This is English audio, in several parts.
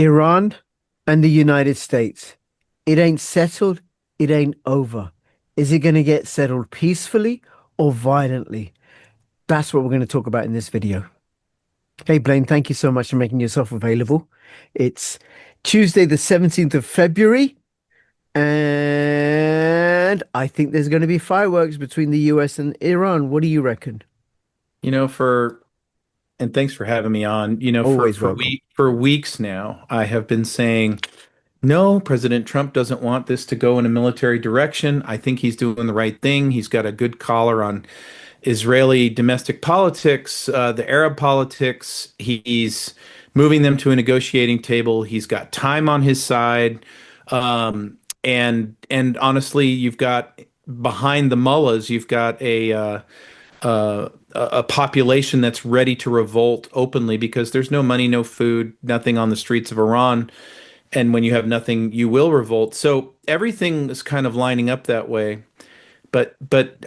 Iran and the United States. It ain't settled. It ain't over. Is it going to get settled peacefully or violently? That's what we're going to talk about in this video. Hey, Blaine, thank you so much for making yourself available. It's Tuesday, the 17th of February, and I think there's going to be fireworks between the US and Iran. What do you reckon? You know, and thanks for having me on. Always welcome. For weeks now, I have been saying, no, President Trump doesn't want this to go in a military direction. I think he's doing the right thing. He's got a good collar on Israeli domestic politics, the Arab politics. He's moving them to a negotiating table. He's got time on his side. And honestly, you've got behind the mullahs, you've got a population that's ready to revolt openly because there's no money, no food, nothing on the streets of Iran. And when you have nothing, you will revolt. So everything is kind of lining up that way. But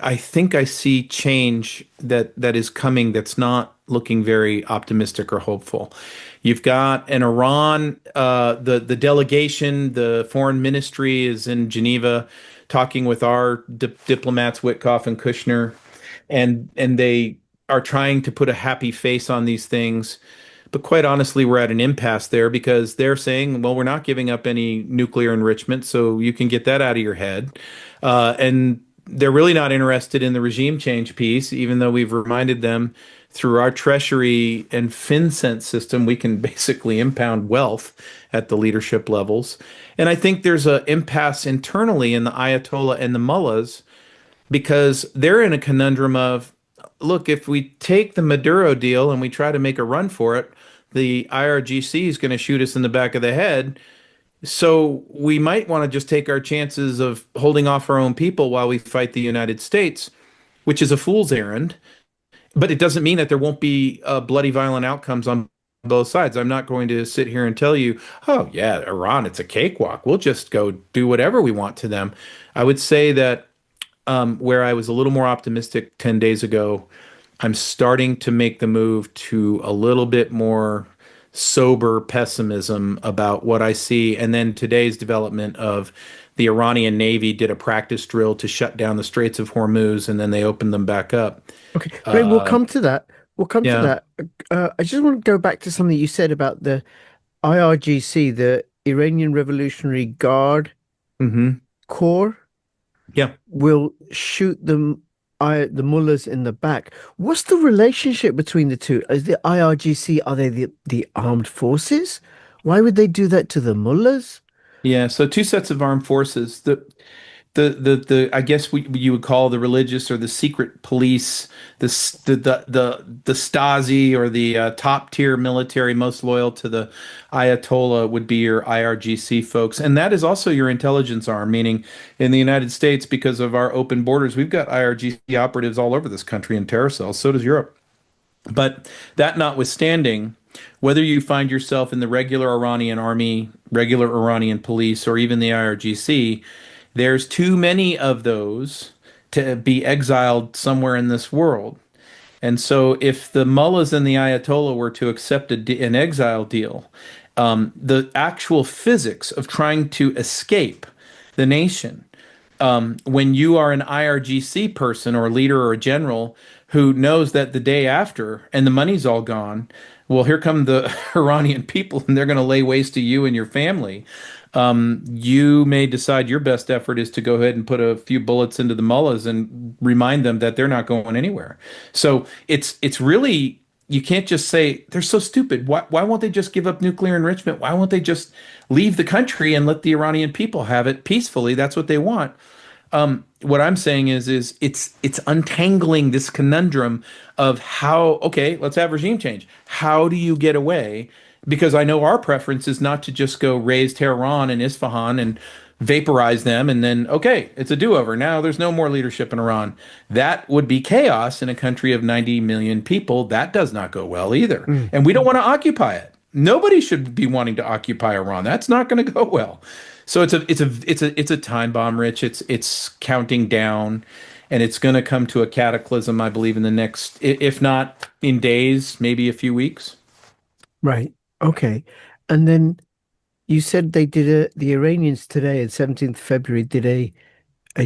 I think I see change that is coming that's not looking very optimistic or hopeful. You've got an Iran, the delegation, the foreign ministry is in Geneva talking with our diplomats, Witkoff and Kushner, and they are trying to put a happy face on these things. But quite honestly, we're at an impasse there because they're saying, well, we're not giving up any nuclear enrichment, so you can get that out of your head. And they're really not interested in the regime change piece, even though we've reminded them through our treasury and FinCEN system, we can basically impound wealth at the leadership levels. And I think there's an impasse internally in the Ayatollah and the mullahs because they're in a conundrum of, look, if we take the Maduro deal and we try to make a run for it, the IRGC is going to shoot us in the back of the head. So we might want to just take our chances of holding off our own people while we fight the United States, which is a fool's errand. But it doesn't mean that there won't be bloody, violent outcomes on both sides. I'm not going to sit here and tell you, oh, yeah, Iran, it's a cakewalk. We'll just go do whatever we want to them. I would say that where I was a little more optimistic 10 days ago, I'm starting to make the move to a little bit more sober pessimism about what I see. And then today's development of the Iranian Navy did a practice drill to shut down the Straits of Hormuz, and then they opened them back up. Okay, Blaine, we'll Uh, come to that. We'll come to yeah. that. I just want to go back to something you said about the IRGC, the Iranian Revolutionary Guard Hmm. Corps Yeah. will shoot the mullahs in the back. What's the relationship between the two? Is the IRGC, are they the armed forces? Why would they do that to the mullahs? Yeah. So two sets of armed forces. The I guess you would call the religious or the secret police, the Stasi or the top tier military most loyal to the Ayatollah would be your IRGC folks, and that is also your intelligence arm. Meaning, in the United States, because of our open borders, we've got IRGC operatives all over this country in terror cells. So does Europe. But that notwithstanding, whether you find yourself in the regular Iranian army, regular Iranian police, or even the IRGC, there's too many of those to be exiled somewhere in this world. And so, if the mullahs and the Ayatollah were to accept an exile deal, the actual physics of trying to escape the nation, when you are an IRGC person or leader or a general who knows that the day after and the money's all gone, well, here come the Iranian people and they're going to lay waste to you and your family. You may decide your best effort is to go ahead and put a few bullets into the mullahs and remind them that they're not going anywhere. So it's really you can't just say they're so stupid. Why won't they just give up nuclear enrichment? Why won't they just leave the country and let the Iranian people have it peacefully? That's what they want. What I'm saying is it's untangling this conundrum of how, okay, let's have regime change. How do you get away? Because I know our preference is not to just go raise Tehran and Isfahan and vaporize them and then, okay, it's a do-over. Now there's no more leadership in Iran. That would be chaos in a country of 90 million people. That does not go well either. Mm. And we don't want to occupy it. Nobody should be wanting to occupy Iran. That's not going to go well. So it's a time bomb, Rich. It's counting down, and it's going to come to a cataclysm, I believe, in the next, if not in days, maybe a few weeks. Right. Okay. And then You said the Iranians today, on 17th February, did a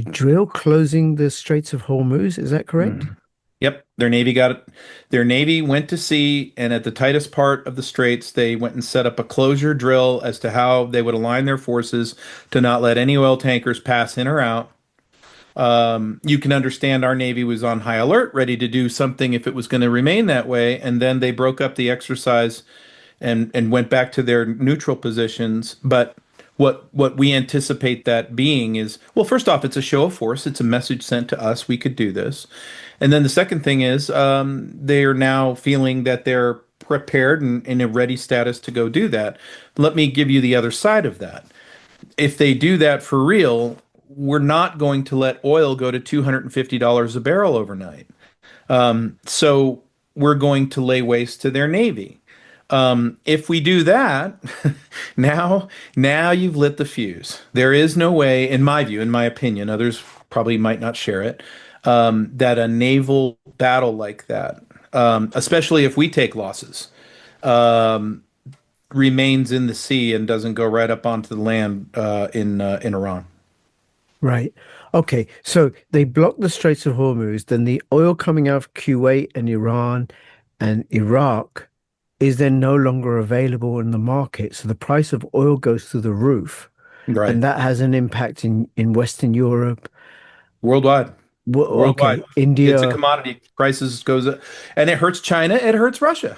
drill closing the Straits of Hormuz. Is that correct? Mhm. Yep, their navy got it. Their navy went to sea, and at the tightest part of the straits, they went and set up a closure drill as to how they would align their forces to not let any oil tankers pass in or out. You can understand our Navy was on high alert, ready to do something if it was going to remain that way. And then they broke up the exercise and went back to their neutral positions. But what we anticipate that being is, well, first off, it's a show of force. It's a message sent to us. We could do this. And then the second thing is they are now feeling that they're prepared and in a ready status to go do that. Let me give you the other side of that. If they do that for real, we're not going to let oil go to $250 a barrel overnight. So we're going to lay waste to their navy. If we do that, now you've lit the fuse. There is no way, in my view, in my opinion, others probably might not share it, that a naval battle like that, especially if we take losses, um, remains in the sea and doesn't go right up onto the land in Iran. Right. Okay. So they blocked the Straits of Hormuz. Then the oil coming out of Kuwait and Iran and Iraq is then no longer available in the market. So the price of oil goes through the roof. Right. And that has an impact in Western Europe. Worldwide. Worldwide. Okay, It's a India. commodity. Prices goes up, and it hurts China. It hurts Russia.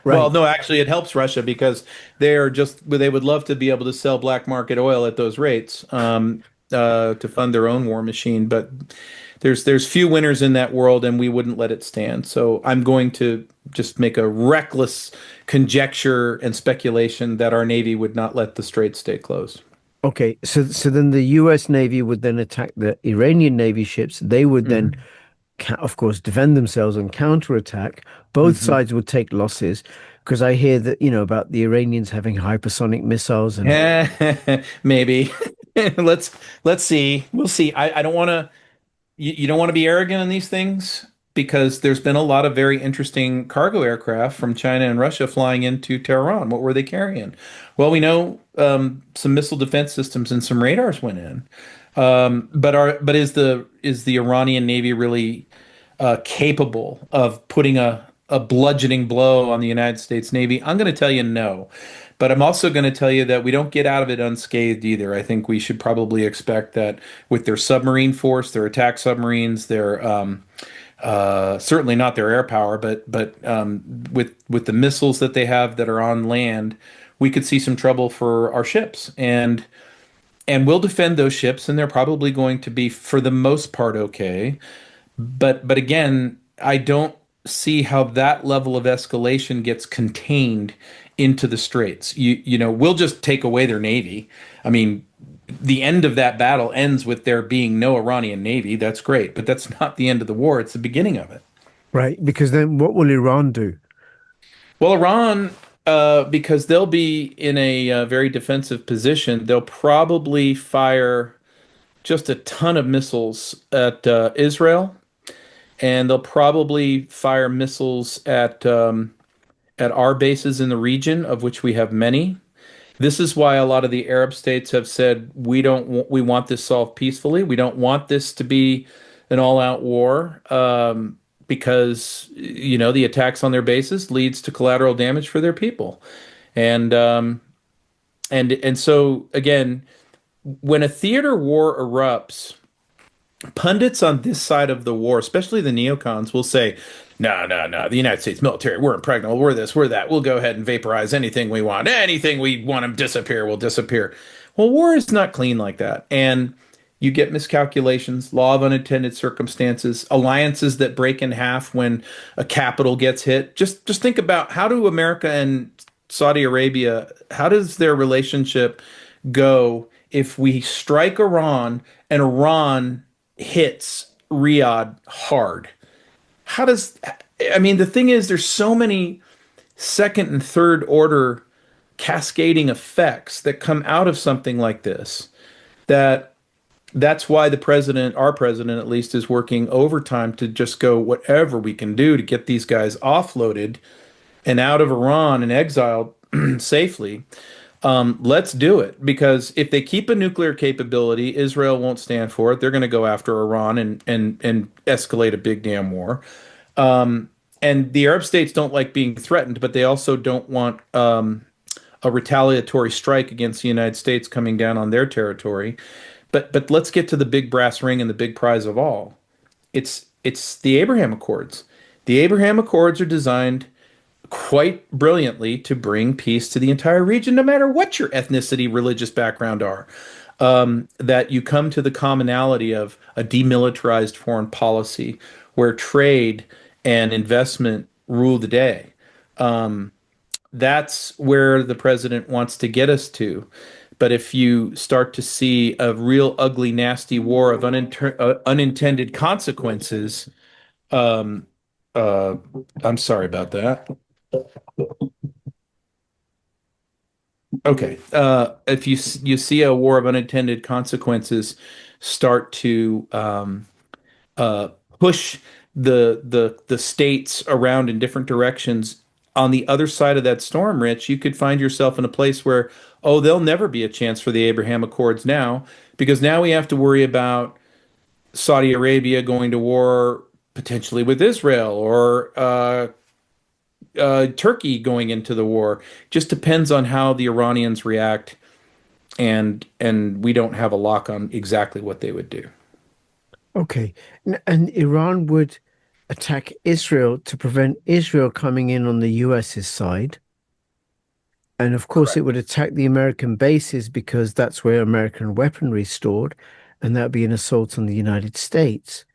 Well, Right. no, actually, it helps Russia because they would love to be able to sell black market oil at those rates to fund their own war machine. But there's few winners in that world, and we wouldn't let it stand. So I'm going to just make a reckless conjecture and speculation that our Navy would not let the Straits stay closed. Okay. So then the US Navy would then attack the Iranian Navy ships. They would then, Mhm. of course, defend themselves and counterattack. Both Mhm. sides would take losses because I hear that, about the Iranians having hypersonic missiles and Maybe. Let's let's see. We'll see. I don't want to. You don't want to be arrogant in these things because there's been a lot of very interesting cargo aircraft from China and Russia flying into Tehran. What were they carrying? Well, we know some missile defense systems and some radars went in. But is the Iranian Navy really capable of putting a bludgeoning blow on the United States Navy? I'm going to tell you no. But I'm also going to tell you that we don't get out of it unscathed either. I think we should probably expect that with their submarine force, their attack submarines, their certainly not their air power, but with the missiles that they have that are on land, we could see some trouble for our ships. And we'll defend those ships, and they're probably going to be, for the most part, okay. But again, I don't see how that level of escalation gets contained into the straits. We'll just take away their navy. I mean, the end of that battle ends with there being no Iranian navy. That's great, but that's not the end of the war. It's the beginning of it. right, because then what will Iran do? Well, Iran, because they'll be in a very defensive position, they'll probably fire just a ton of missiles at Israel, and they'll probably fire missiles at our bases in the region, of which we have many. This is why a lot of the Arab states have said we want this solved peacefully. We don't want this to be an all-out war because the attacks on their bases leads to collateral damage for their people, and so again, when a theater war erupts, pundits on this side of the war, especially the neocons, will say, no, no, no, the United States military, we're impregnable, we're this, we're that. We'll go ahead and vaporize anything we want. Anything we want to disappear will disappear. Well, war is not clean like that. And you get miscalculations, law of unintended circumstances, alliances that break in half when a capital gets hit. Just think about how do America and Saudi Arabia, how does their relationship go if we strike Iran and Iran hits Riyadh hard? How does, I mean, the thing is, there's so many second and third order cascading effects that come out of something like this that that's why our president at least, is working overtime to just go whatever we can do to get these guys offloaded and out of Iran and exiled safely. Let's do it because if they keep a nuclear capability, Israel won't stand for it. They're going to go after Iran and escalate a big damn war. Um, and the Arab states don't like being threatened, but they also don't want a retaliatory strike against the United States coming down on their territory. But let's get to the big brass ring and the big prize of all. It's the Abraham Accords. The Abraham Accords are designed quite brilliantly to bring peace to the entire region, no matter what your ethnicity, religious background are. That you come to the commonality of a demilitarized foreign policy where trade and investment rule the day. That's where the president wants to get us to. But if you start to see a real ugly, nasty war of unintended consequences, um, uh, I'm sorry about that. Okay. If you see a war of unintended consequences start to uh, push the states around in different directions, on the other side of that storm, Rich, you could find yourself in a place where, oh, there'll never be a chance for the Abraham Accords now, because now we have to worry about Saudi Arabia going to war potentially with Israel or Turkey going into the war. Just depends on how the Iranians react, and we don't have a lock on exactly what they would do. Okay. And Iran would attack Israel to prevent Israel coming in on the US's side. And of course, it Correct. would attack the American bases because that's where American weaponry is stored. And that would be an assault on the United States.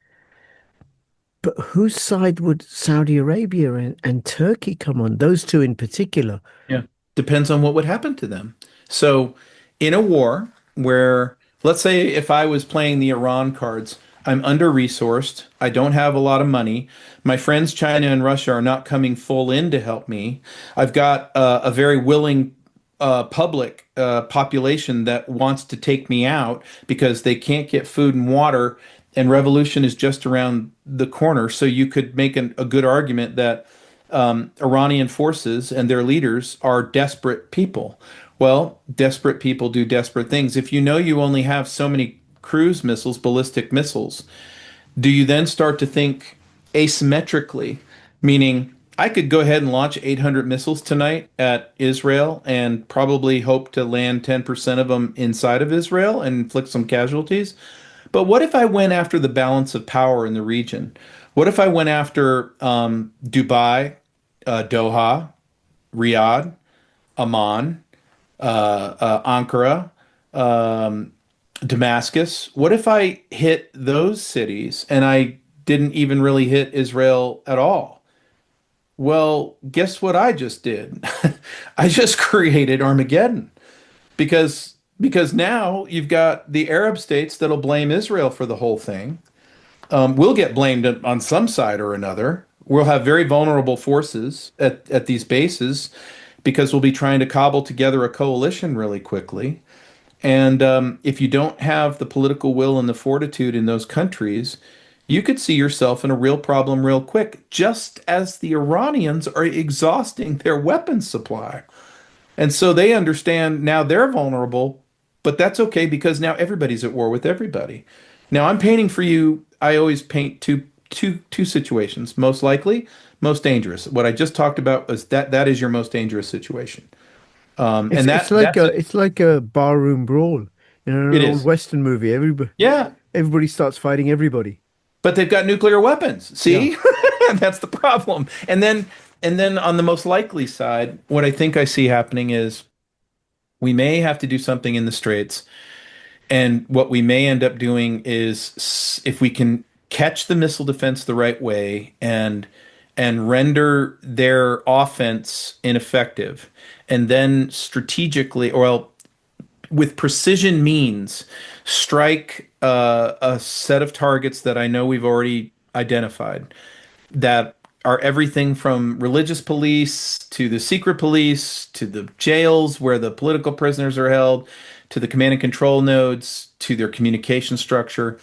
But whose side would Saudi Arabia and Turkey come on? Those two in particular. Yeah. Depends on what would happen to them. So, in a war where, let's say, if I was playing the Iran cards, I'm under-resourced, I don't have a lot of money, my friends China and Russia are not coming full in to help me. I've got a very willing public population that wants to take me out because they can't get food and water, and revolution is just around the corner. So you could make a good argument that Iranian forces and their leaders are desperate people. Well, desperate people do desperate things. If you know you only have so many cruise missiles, ballistic missiles, do you then start to think asymmetrically? Meaning, I could go ahead and launch 800 missiles tonight at Israel and probably hope to land 10% of them inside of Israel and inflict some casualties. But what if I went after the balance of power in the region? What if I went after Dubai, Doha, Riyadh, Amman, Ankara, um, Damascus? What if I hit those cities and I didn't even really hit Israel at all? Well, guess what I just did? I just created Armageddon because now you've got the Arab states that'll blame Israel for the whole thing. We'll get blamed on some side or another. We'll have very vulnerable forces at these bases because we'll be trying to cobble together a coalition really quickly. And if you don't have the political will and the fortitude in those countries, you could see yourself in a real problem real quick, just as the Iranians are exhausting their weapons supply. And so they understand now they're vulnerable, but that's okay because now everybody's at war with everybody. Now I'm painting for you, I always paint two situations. Most likely, most dangerous. What I just talked about was that is your most dangerous situation. It's And it's that like that's it. a barroom brawl in an It old is. Western movie. Yeah. Everybody starts fighting everybody. But they've got nuclear weapons. Yeah. See? That's the problem. And then on the most likely side, what I think I see happening is we may have to do something in the Straits. And what we may end up doing is if we can catch the missile defense the right way and render their offense ineffective, and then strategically, or well, with precision means, strike a set of targets that I know we've already identified that are everything from religious police to the secret police to the jails where the political prisoners are held to the command and control nodes to their communication structure.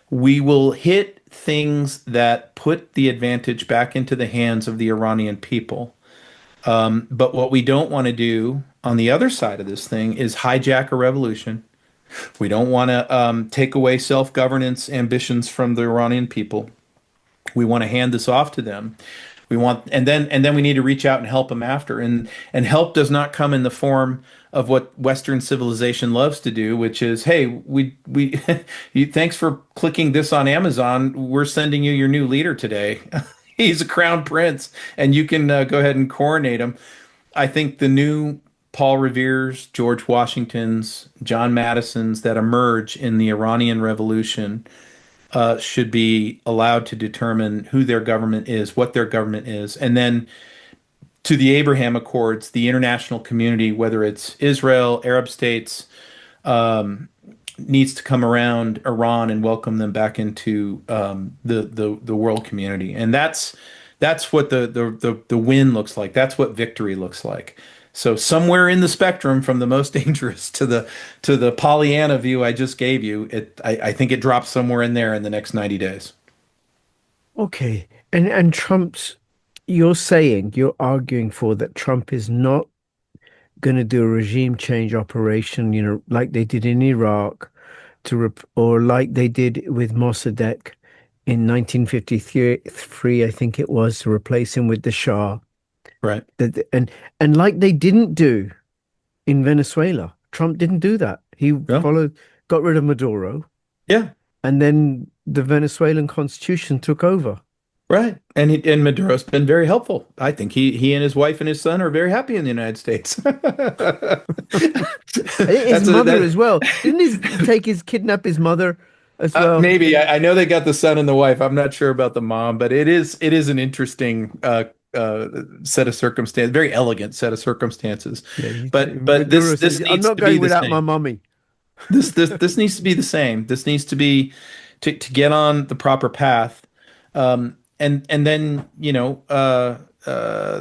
We will hit things that put the advantage back into the hands of the Iranian people. But what we don't want to do on the other side of this thing is hijack a revolution. We don't want to take away self-governance ambitions from the Iranian people. We want to hand this off to them. We want, and then we need to reach out and help them after. And help does not come in the form of what Western civilization loves to do, which is, hey, we thanks for clicking this on Amazon. We're sending you your new leader today. He's a crown prince, and you can go ahead and coronate him. I think the new Paul Revere's, George Washington's, John Madison's that emerge in the Iranian Revolution should be allowed to determine who their government is, what their government is, and then to the Abraham Accords, the international community, whether it's Israel, Arab states, um, needs to come around Iran and welcome them back into the world community, and that's what the win looks like. That's what victory looks like. So somewhere in the spectrum, from the most dangerous to the Pollyanna view I just gave you, I think it drops somewhere in there in the next 90 days. Okay. And you're arguing for that Trump is not going to do a regime change operation, like they did in Iraq or like they did with Mossadegh in 1953, I think it was, to replace him with the Shah. Right. And like they didn't do in Venezuela. Trump didn't do that. He Yeah. got rid of Maduro, Yeah. and then the Venezuelan constitution took over. Right. And Maduro's been very helpful. I think he and his wife and his son are very happy in the United States. His That's a mother that as well. Didn't he kidnap his mother as well? maybe I know they got the son and the wife. I'm not sure about the mom, but it is an interesting set of circumstances, very elegant set of circumstances. Yeah, But Maduro this says, "I'm needs not to be going the without my same. mommy." This needs to be the same. This needs to be to get on the proper path. And then,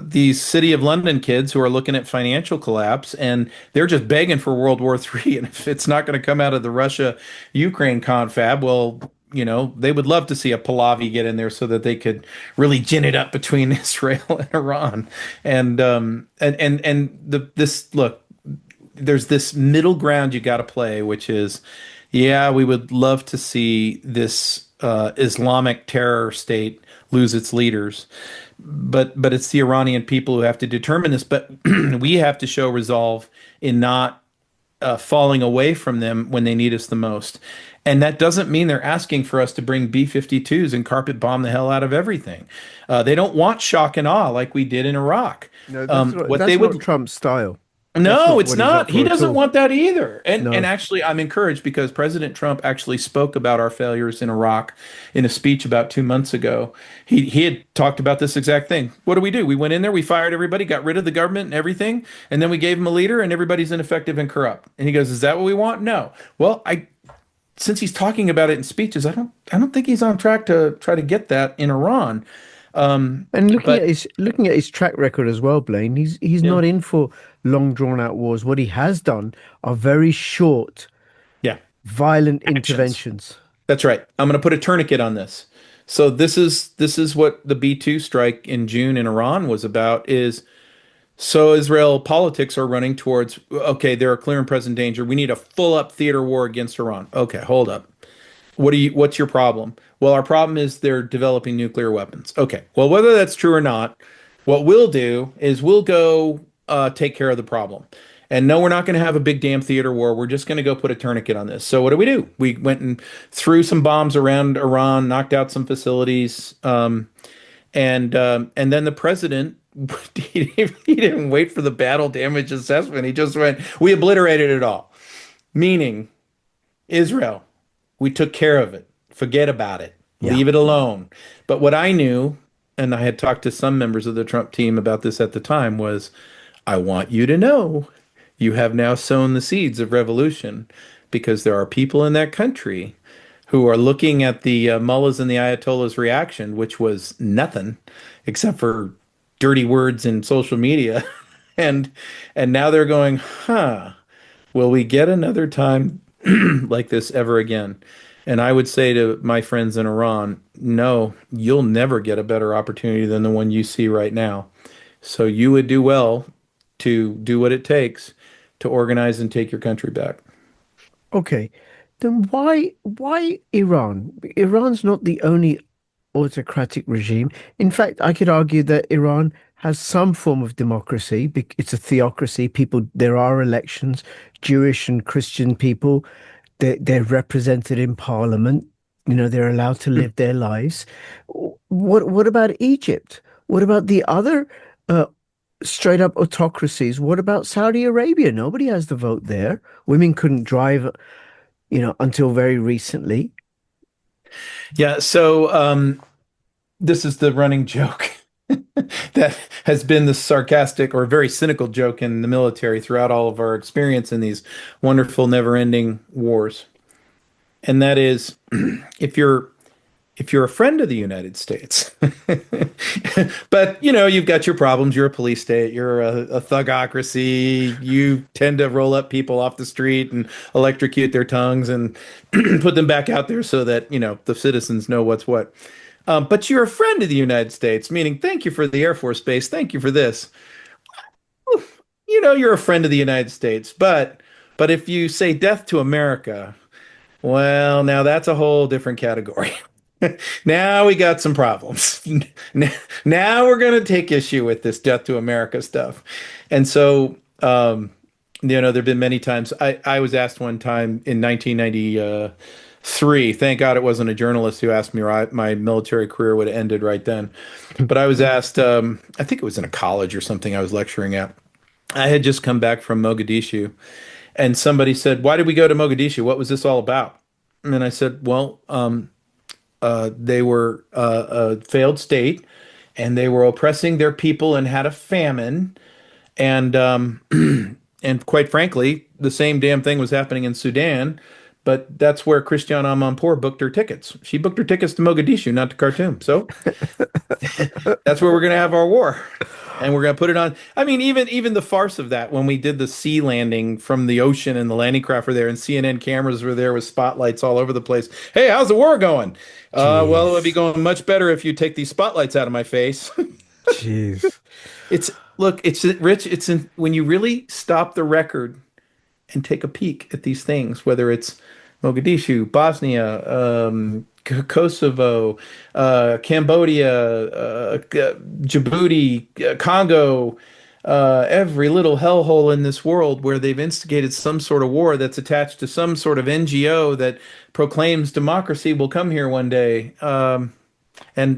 these City of London kids who are looking at financial collapse and they're just begging for World War III. And if it's not going to come out of the Russia-Ukraine confab, well, they would love to see a Pahlavi get in there so that they could really gin it up between Israel and Iran. And this look, there's this middle ground you got to play, which is, yeah, we would love to see this Islamic terror state lose its leaders, but it's the Iranian people who have to determine this. But we have to show resolve in not falling away from them when they need us the most. And that doesn't mean they're asking for us to bring B-52s and carpet bomb the hell out of everything. They don't want shock and awe like we did in Iraq. No, What they that's not would Trump's style. That's no, not it's what he's up not. He for at doesn't all. want that either. And No. actually, I'm encouraged because President Trump actually spoke about our failures in Iraq in a speech about 2 months ago. He had talked about this exact thing. What do? We went in there, we fired everybody, got rid of the government and everything, and then we gave him a leader, and everybody's ineffective and corrupt. And he goes, "Is that what we want?" No. Well, I since he's talking about it in speeches, I don't think he's on track to try to get that in Iran. And But looking at his track record as well, Blaine, he's yeah, not in for long drawn out wars. What he has done are very short, yeah, violent actions. interventions. That's right. I'm going to put a tourniquet on this. So this is what the B-2 strike in June in Iran was about is so Israel politics are running towards okay, they're a clear and present danger. We need a full up theater war against Iran. Okay, hold up. What's your problem? Well, our problem is they're developing nuclear weapons. Okay. Well, whether that's true or not, what we'll do is we'll go take care of the problem. And no, we're not going to have a big damn theater war. We're just going to go put a tourniquet on this. So what do? We went and threw some bombs around Iran, knocked out some facilities, and then the president he didn't wait for the battle damage assessment. He just went, we obliterated it all. Meaning Israel, we took care of it. Forget about it. Yeah. Leave it alone. But what I knew, and I had talked to some members of the Trump team about this at the time, was I want you to know you have now sown the seeds of revolution because there are people in that country who are looking at the mullahs and the ayatollahs' reaction, which was nothing except for dirty words in social media. And now they're going, huh, will we get another time like this ever again? And I would say to my friends in Iran, no, you'll never get a better opportunity than the one you see right now. So you would do well to do what it takes to organize and take your country back. Okay, then why Iran? Iran's not the only autocratic regime. In fact, I could argue that Iran has some form of democracy. It's a theocracy. People, there are elections. Jewish and Christian people, they're represented in parliament. You know, they're allowed to live their lives. What about Egypt? What about the other uh, straight up autocracies? What about Saudi Arabia? Nobody has the vote there. Women couldn't drive, until very recently. Yeah, so this is the running joke that has been the sarcastic or very cynical joke in the military throughout all of our experience in these wonderful, never-ending wars. And that is, if you're if you're a friend of the United States, but you've got your problems. You're a police state. You're a thugocracy. You tend to roll up people off the street and electrocute their tongues and put them back out there so that the citizens know what's what. But you're a friend of the United States, meaning thank you for the Air Force Base. Thank you for this. You're a friend of the United States, but if you say death to America, well, now that's a whole different category. Now we got some problems. Now we're going to take issue with this death to America stuff. And so, there've been many times. I was asked one time in 1993. Thank God it wasn't a journalist who asked me, or my military career would have ended right then. But I was asked, I think it was in a college or something I was lecturing at. I had just come back from Mogadishu, and somebody said, "Why did we go to Mogadishu? What was this all about?" And I said, "Well, they were a failed state, and they were oppressing their people and had a famine, and and quite frankly, the same damn thing was happening in Sudan." But that's where Christiane Amanpour booked her tickets. She booked her tickets to Mogadishu, not to Khartoum. So that's where we're going to have our war. And we're going to put it on. I mean, even the farce of that, when we did the sea landing from the ocean and the landing craft were there and CNN cameras were there with spotlights all over the place. Hey, how's the war going? Well, it would be Jeez. going much better if you take these spotlights out of my face. Jeez. It's Look, it's Rich. When you really stop the record and take a peek at these things, whether it's Mogadishu, Bosnia, Kosovo, Cambodia, Djibouti, Congo, every little hellhole in this world where they've instigated some sort of war that's attached to some sort of NGO that proclaims democracy will come here one day, and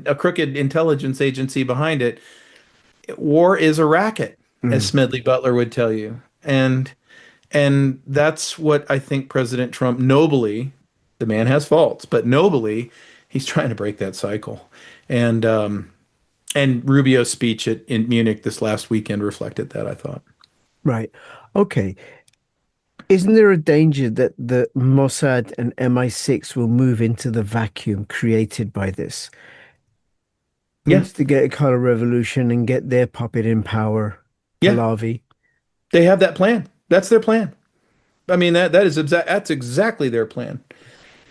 a crooked intelligence agency behind it. War is a racket, as Mm, Smedley Butler would tell you. And that's what I think President Trump nobly, the man has faults, but nobly, he's trying to break that cycle. And Rubio's speech in Munich this last weekend reflected that, I thought. right. Okay. Isn't there a danger that the Mossad and MI6 will move into the vacuum created by this? Yeah, Instigate a color revolution and get their puppet in power, yeah, Pahlavi. they have that plan. That's their plan. I mean, that's exactly their plan.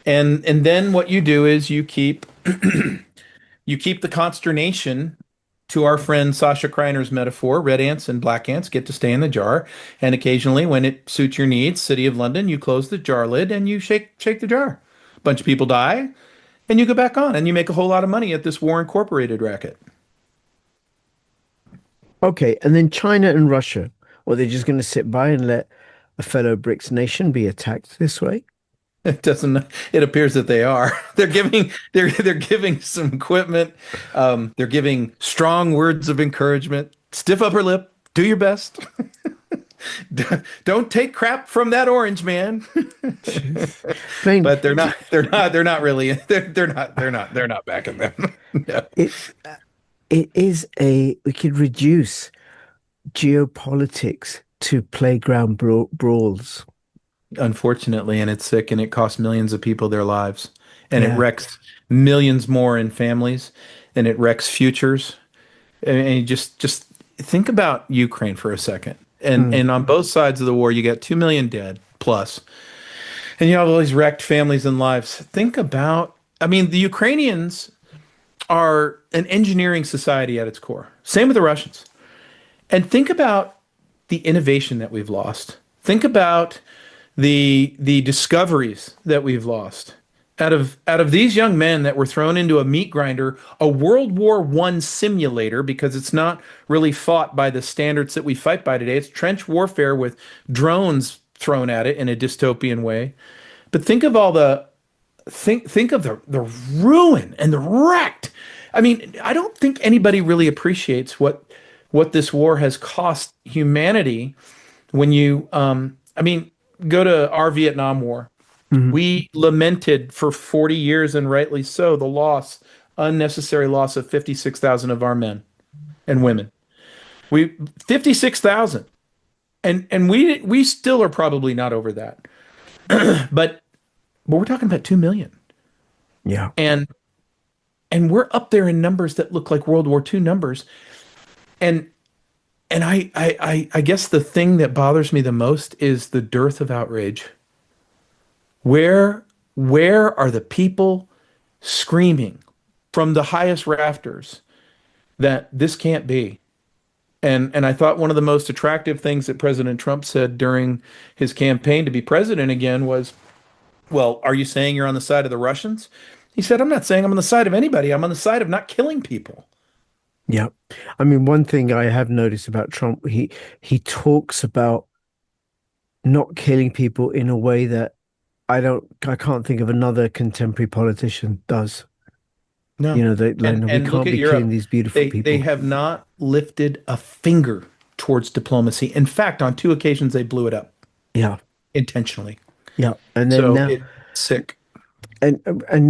And then what you do is you keep the consternation, to our friend Sasha Kreiner's metaphor, red ants and black ants get to stay in the jar. And occasionally, when it suits your needs, City of London, you close the jar lid and you shake the jar. A bunch of people die, and you go back on and you make a whole lot of money at this War Incorporated racket. Okay, and then China and Russia. Or they're just going to sit by and let a fellow BRICS nation be attacked this way? It doesn't. It appears that they are. They're giving some equipment. They're giving strong words of encouragement. Stiff upper lip. Do your best. Don't take crap from that orange man. Jeez. Blaine, But they're not. They're not really. They're not backing them. No. it it is we could reduce geopolitics to playground brawls. Unfortunately, and it's sick, and it costs millions of people their lives, and it Yeah. wrecks millions more in families, and it wrecks futures. And you just think about Ukraine for a second. Mm, And on both sides of the war, you got 2 million dead plus, and you have all these wrecked families and lives. Think about, I mean, the Ukrainians are an engineering society at its core. Same with the Russians. And think about the innovation that we've lost. Think about the discoveries that we've lost. Out of these young men that were thrown into a meat grinder, a World War I simulator, because it's not really fought by the standards that we fight by today. It's trench warfare with drones thrown at it in a dystopian way. But think of all the think of the ruin and the wrecked. I mean, I don't think anybody really appreciates what this war has cost humanity when you I mean, go to our Vietnam War. Hmm. We lamented for 40 years, and rightly so, the unnecessary loss of 56,000 of our men and women. We 56,000. And we still are probably not over that. But we're talking about 2 million. Yeah. And we're up there in numbers that look like World War II numbers. And I guess the thing that bothers me the most is the dearth of outrage. Where where are the people screaming from the highest rafters that this can't be? And I thought one of the most attractive things that President Trump said during his campaign to be president again was, "Well, are you saying you're on the side of the Russians?" He said, "I'm not saying I'm on the side of anybody. I'm on the side of not killing people." Yeah. I mean, one thing I have noticed about Trump, he talks about not killing people in a way that I can't think of another contemporary politician does. You No. know, they like, And no, we and look can't at be killing Europe. these beautiful They people. have not lifted a finger towards diplomacy. In fact, on two occasions they blew it up Yeah. intentionally. Yeah. And then So now it's sick. and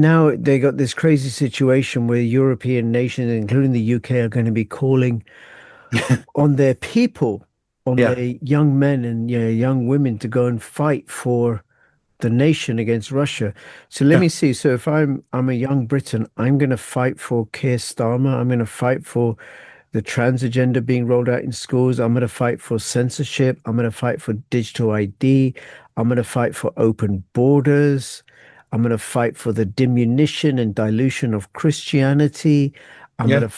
now they got this crazy situation where European nations, including the UK, are going to be calling on their people, on Yeah. their young men and young women to go and fight for the nation against Russia. So let Yeah. me see. So if I'm a young Briton, I'm going to fight for Keir Starmer. I'm going to fight for the trans agenda being rolled out in schools. I'm going to fight for censorship. I'm going to fight for digital ID. I'm going to fight for open borders. I'm going to fight for the diminution and dilution of Christianity. I'm going Yeah. to,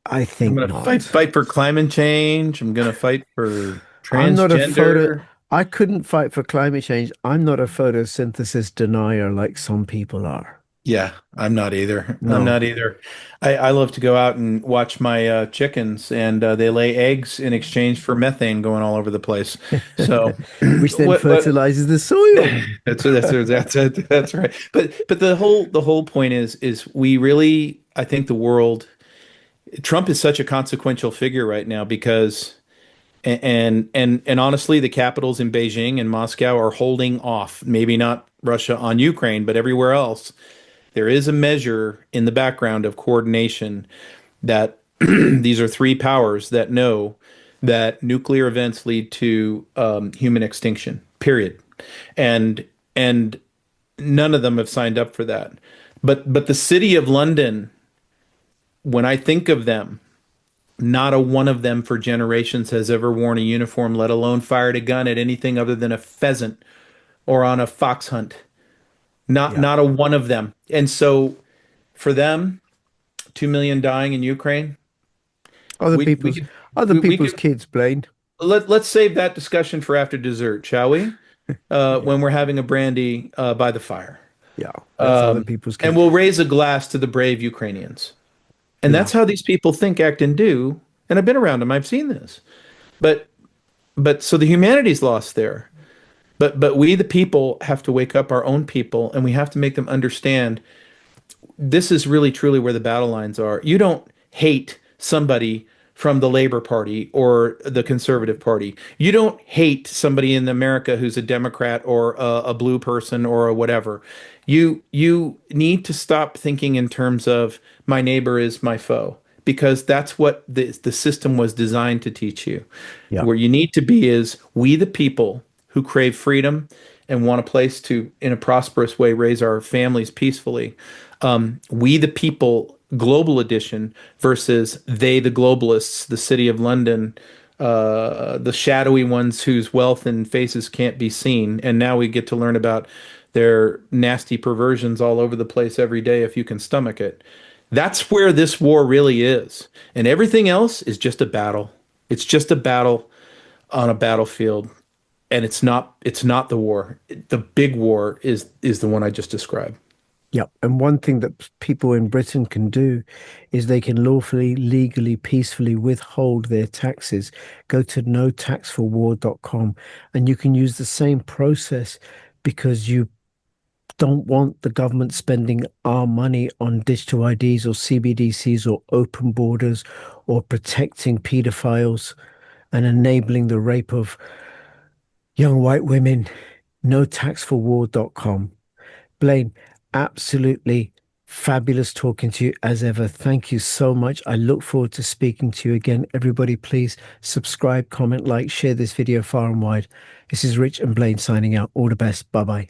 I I'm think gonna fight not. fight for climate change. I'm gonna fight for I'm not a photo. transgender. I couldn't fight for climate change. I'm not a photosynthesis denier like some people are. Yeah, I'm not either. I'm No. not either. I love to go out and watch my chickens, and they lay eggs in exchange for methane going all over the place. So, Which then what fertilizes the soil. that's right. But the whole point is we really, I think the world, Trump is such a consequential figure right now because and honestly, the capitals in Beijing and Moscow are holding off. Maybe not Russia on Ukraine, but everywhere else. There is a measure in the background of coordination that these are three powers that know that nuclear events lead to human extinction, period. And none of them have signed up for that. But the city of London, when I think of them, not a one of them for generations has ever worn a uniform, let alone fired a gun at anything other than a pheasant or on a fox hunt. Not Yeah. not a one of them. And so for them, 2 million dying in Ukraine, Other we we people's could other we people's could kids, Blaine. let's save that discussion for after dessert, shall we? Yeah. When we're having a brandy by the fire. Yeah. That's other people's And kids. we'll raise a glass to the brave Ukrainians. And Yeah. that's how these people think, act, and do. And I've been around them. I've seen this. But so the humanity's lost there. But we the people have to wake up our own people and we have to make them understand this is really truly where the battle lines are. You don't hate somebody from the Labor Party or the Conservative Party. You don't hate somebody in America who's a Democrat or a blue person or a whatever. You need to stop thinking in terms of my neighbor is my foe because that's what the system was designed to teach you. Yeah. Where you need to be is we the people who crave freedom and want a place to, in a prosperous way, raise our families peacefully. We the people, global edition versus they the globalists, the city of London, the shadowy ones whose wealth and faces can't be seen. And now we get to learn about their nasty perversions all over the place every day if you can stomach it. That's where this war really is. And everything else is just a battle. It's just a battle on a battlefield, and it's not the war. The big war is the one I just described. Yep. And one thing that people in Britain can do is they can lawfully, legally, peacefully withhold their taxes. Go to notaxforwar.com and you can use the same process because you don't want the government spending our money on digital IDs or CBDCs or open borders or protecting pedophiles and enabling the rape of young white women. Notaxforwar.com. Blaine, absolutely fabulous talking to you as ever. Thank you so much. I look forward to speaking to you again. Everybody, please subscribe, comment, like, share this video far and wide. This is Rich and Blaine signing out. All the best. Bye bye.